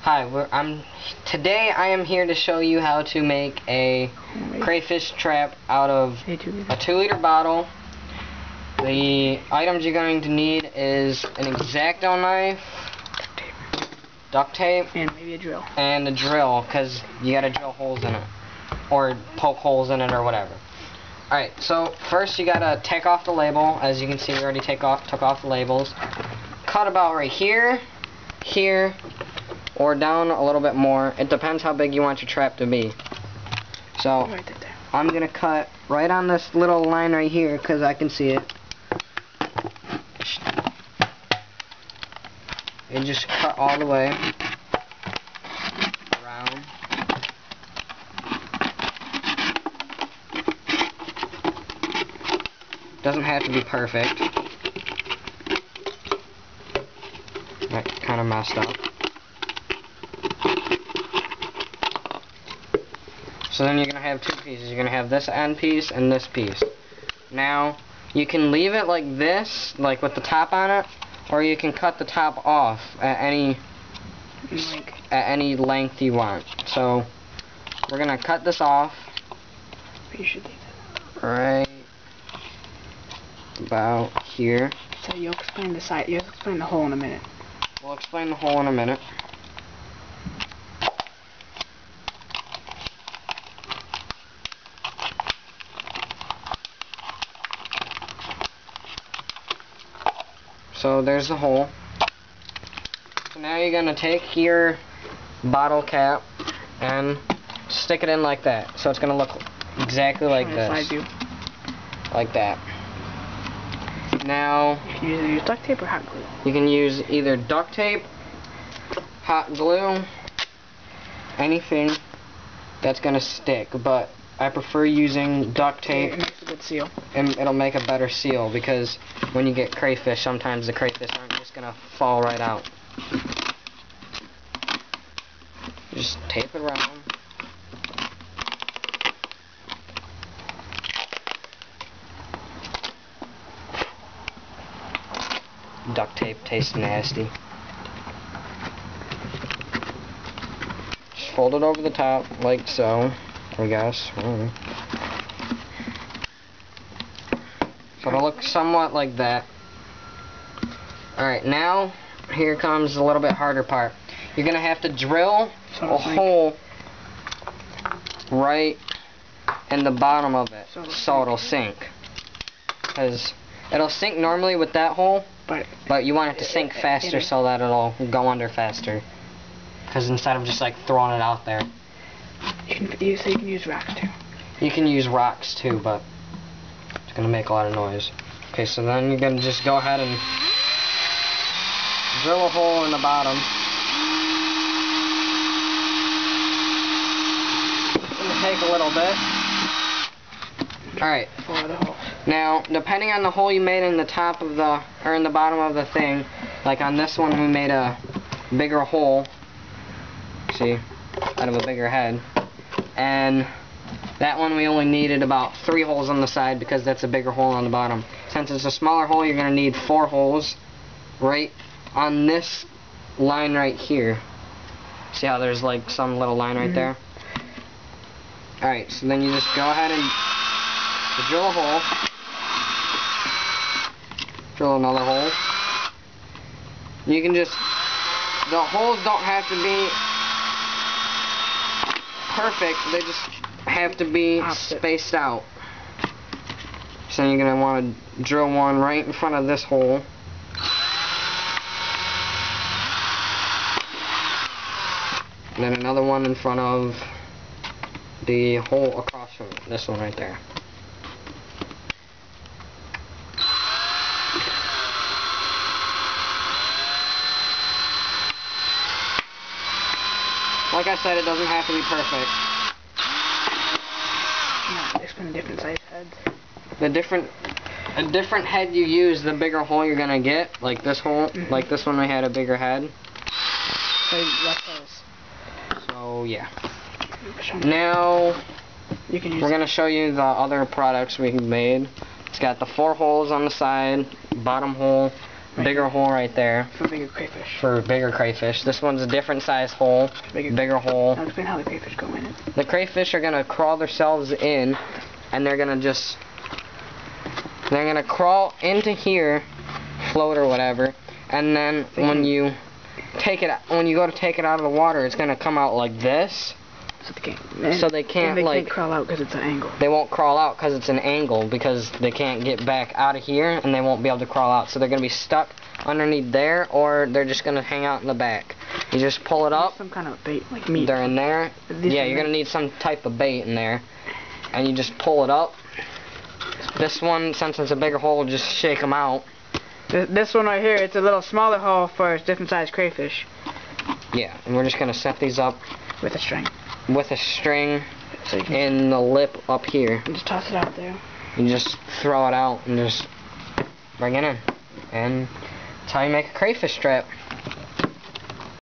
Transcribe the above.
Hi, today I am here to show you how to make a crayfish trap out of a 2-liter bottle. The items you're going to need is an X-Acto knife, duct tape, and maybe a drill. And a drill, because you gotta drill holes in it, or poke holes in it, or whatever. Alright, so first you gotta take off the label. As you can see, we already took off the labels. Cut about right here, here, or down a little bit more. It depends how big you want your trap to be. So I'm gonna cut right on this little line right here because I can see it. And just cut all the way around. Doesn't have to be perfect. That kind of messed up. So then you're going to have two pieces. You're going to have this end piece and this piece. Now, you can leave it like this, like with the top on it, or you can cut the top off at any length you want. So, we're going to cut this off. You should leave it. Right about here. So you'll explain the side. You'll explain the hole in a minute. We'll explain the hole in a minute. So there's the hole. So now you're going to take your bottle cap and stick it in like that. So it's going to look exactly like this. Like that. Now, you can either use duct tape or hot glue. You can use either duct tape, hot glue, anything that's going to stick, but I prefer using duct tape. It makes a good seal. And it'll make a better seal, because when you get crayfish, sometimes the crayfish aren't just going to fall right out. Just tape it around. Duct tape tastes nasty. Just fold it over the top, like so, I guess. So it'll look somewhat like that. Alright, now, here comes the little bit harder part. You're going to have to drill a hole right in the bottom of it, so it'll sink. Because it'll sink normally with that hole, but you want it to sink faster so that it'll go under faster. Because instead of just like throwing it out there. You can use rocks too. You can use rocks too, but it's going to make a lot of noise. Okay, so then you're going to just go ahead and drill a hole in the bottom. It's going to take a little bit. Alright. Now, depending on the hole you made in the top of the, or in the bottom of the thing, like on this one we made a bigger hole, see, out of a bigger head, and that one we only needed about 3 holes on the side because that's a bigger hole on the bottom. Since it's a smaller hole, you're going to need 4 holes right on this line right here. See how there's like some little line right there? Alright, so then you just go ahead and drill a hole. Drill another hole. You can just, the holes don't have to be perfect, they just have to be spaced out. So you're going to want to drill one right in front of this hole. And then another one in front of the hole across from this one right there. Like I said, it doesn't have to be perfect. No, there's been different size heads. A different head you use, the bigger hole you're gonna get. Like this hole, like this one, we had a bigger head. So yeah. Now we're gonna show you the other products we made. It's got the 4 holes on the side, bottom hole, bigger hole right there. For bigger crayfish. For bigger crayfish. This one's a different size hole. Bigger hole. Now explain how the crayfish go in it. The crayfish are gonna crawl themselves in, and they're gonna crawl into here, float or whatever, and then when you go to take it out of the water, it's gonna come out like this. So they can't can't crawl out because it's an angle. They won't crawl out because it's an angle, because they can't get back out of here, and they won't be able to crawl out. So they're gonna be stuck underneath there, or they're just gonna hang out in the back. You just pull it up. Some kind of bait, like meat. They're in there. Yeah, you're gonna need some type of bait in there, and you just pull it up. This one, since it's a bigger hole, just shake them out. This one right here, it's a little smaller hole for different size crayfish. Yeah, and we're just gonna set these up with a string. With a string in the lip up here. And just toss it out there. You just throw it out and just bring it in. And that's how you make a crayfish trap.